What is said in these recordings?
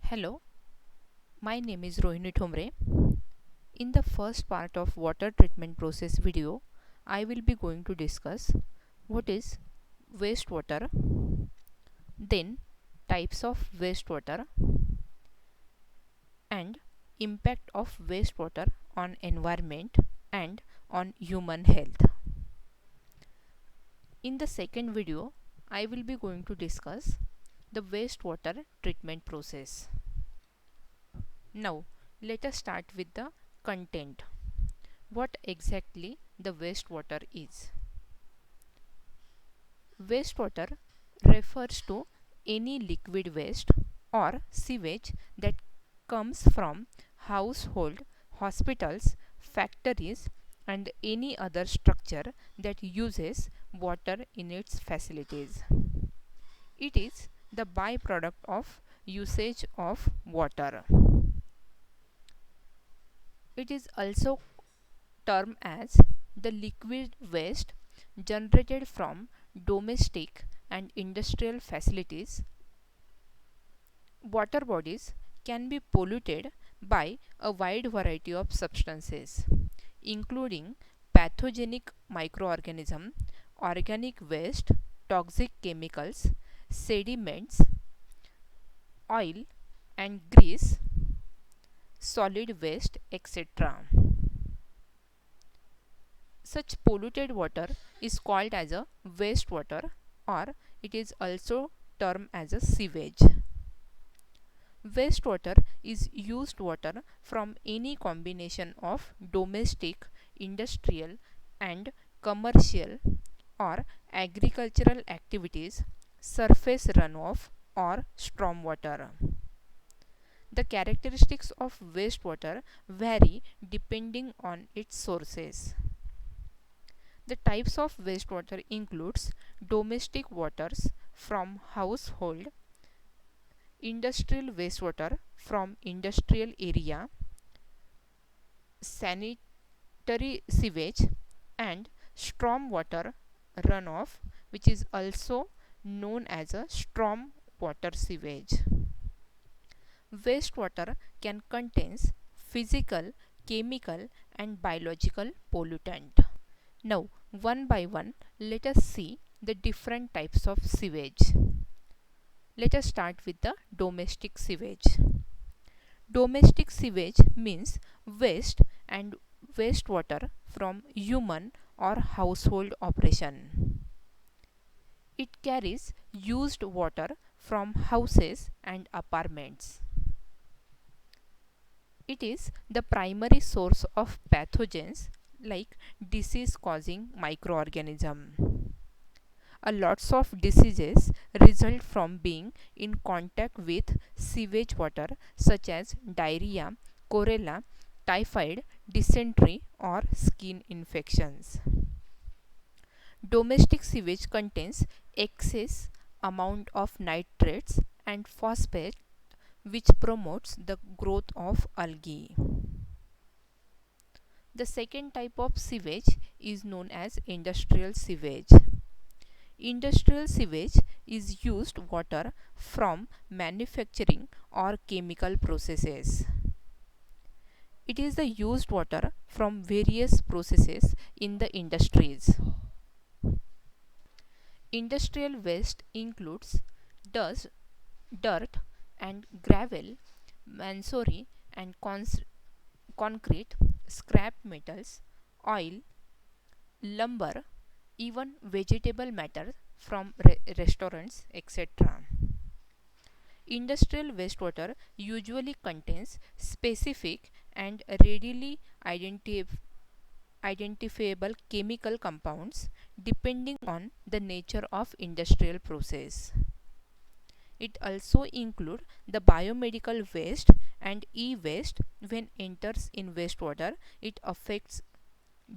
Hello, my name is Rohini Thomre. In the first part of water treatment process video, I will be going to discuss what is wastewater, then types of wastewater and impact of wastewater on environment and on human health. In the second video, I will be going to discuss the wastewater treatment process. Now, let us start with the content. What exactly the wastewater is? Wastewater refers to any liquid waste or sewage that comes from household, hospitals, factories, and any other structure that uses water in its facilities. It is the byproduct of usage of water. It is also termed as the liquid waste generated from domestic and industrial facilities. Water bodies can be polluted by a wide variety of substances, including pathogenic microorganisms, organic waste, toxic chemicals, sediments, oil and grease, solid waste, etc. Such polluted water is called as a wastewater, or it is also termed as a sewage. Wastewater is used water from any combination of domestic, industrial and commercial or agricultural activities, surface runoff or stormwater. The characteristics of wastewater vary depending on its sources. The types of wastewater includes domestic waters from household, industrial wastewater from industrial area, sanitary sewage and storm water runoff, which is also known as a storm water sewage. Wastewater can contain physical, chemical and biological pollutant. Now, one by one, let us see the different types of sewage. Let us start with the domestic sewage. Domestic sewage means waste and wastewater from human or household operation. It carries used water from houses and apartments. It is the primary source of pathogens like disease causing microorganism. Lots of diseases result from being in contact with sewage water such as diarrhea, cholera, typhoid, dysentery or skin infections. Domestic sewage contains excess amount of nitrates and phosphate which promotes the growth of algae. The second type of sewage is known as industrial sewage. Industrial sewage is used water from manufacturing or chemical processes. It is the used water from various processes in the industries. Industrial waste includes dust, dirt and gravel, masonry and concrete, scrap metals, oil, lumber, even vegetable matter from restaurants, etc. Industrial wastewater usually contains specific and readily identifiable chemical compounds depending on the nature of industrial process. It also includes the biomedical waste and e-waste. When enters in wastewater, it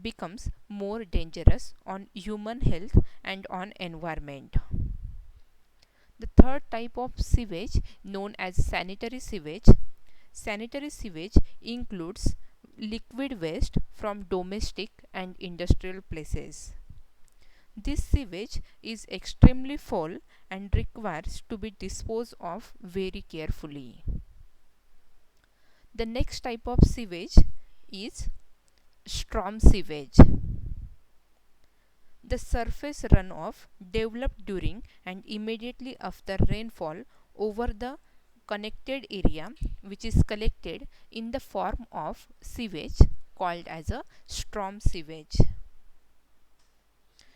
becomes more dangerous on human health and on environment. The third type of sewage known as sanitary sewage. Sanitary sewage includes liquid waste from domestic and industrial places. This sewage is extremely foul and requires to be disposed of very carefully. The next type of sewage is storm sewage. The surface runoff developed during and immediately after rainfall over the connected area, which is collected in the form of sewage called as a storm sewage.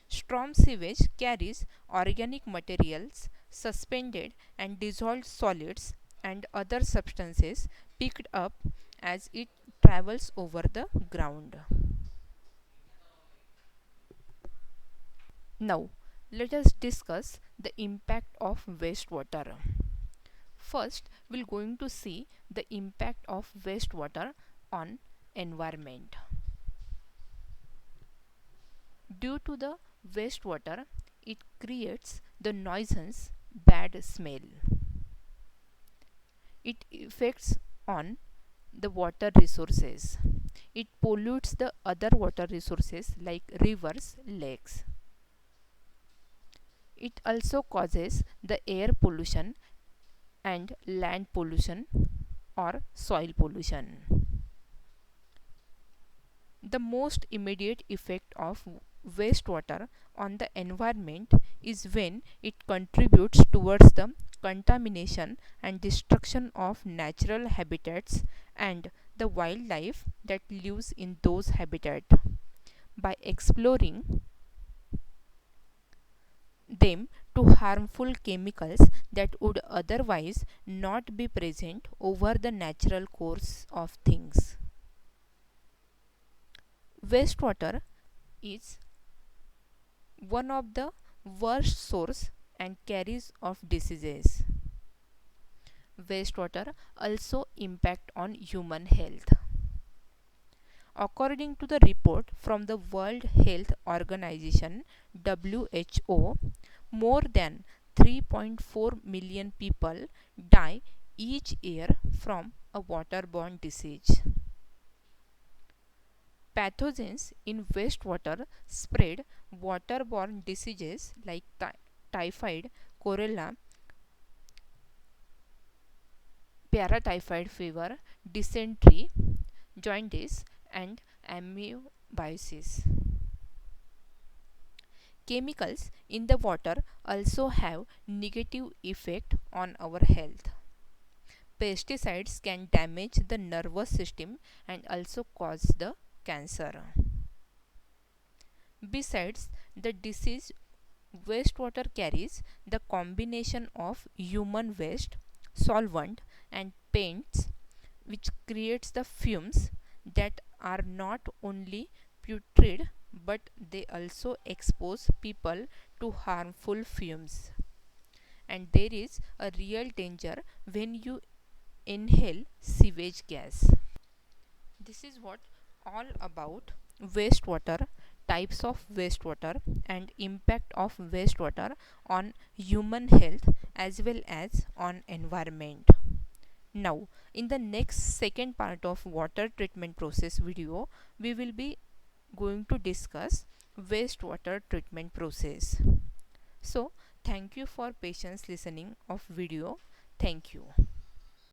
Storm sewage carries organic materials, suspended and dissolved solids, and other substances picked up as it travels over the ground. Now, let us discuss the impact of wastewater. First, we're going to see the impact of wastewater on environment. Due to the wastewater, it creates the nuisance bad smell. It affects on the water resources. It pollutes the other water resources like rivers, lakes. It also causes the air pollution and land pollution or soil pollution. The most immediate effect of wastewater on the environment is when it contributes towards the contamination and destruction of natural habitats and the wildlife that lives in those habitats. By exploring them to harmful chemicals that would otherwise not be present over the natural course of things. Wastewater is one of the worst source and carries of diseases. Wastewater also impact on human health. According to the report from the World Health Organization WHO, more than 3.4 million people die each year from a waterborne disease. Pathogens in wastewater spread waterborne diseases like typhoid, cholera, paratyphoid fever, dysentery, jaundice, and amoebiasis. Chemicals in the water also have negative effect on our health. Pesticides can damage the nervous system and also cause the cancer. Besides the disease, wastewater carries the combination of human waste, solvent, and paints, which creates the fumes that are not only putrid but they also expose people to harmful fumes. And there is a real danger when you inhale sewage gas. This is what all about wastewater, types of wastewater, and impact of wastewater on human health as well as on environment. Now, in the next second part of water treatment process video, we will be going to discuss wastewater treatment process. So, thank you for patience listening of video. Thank you.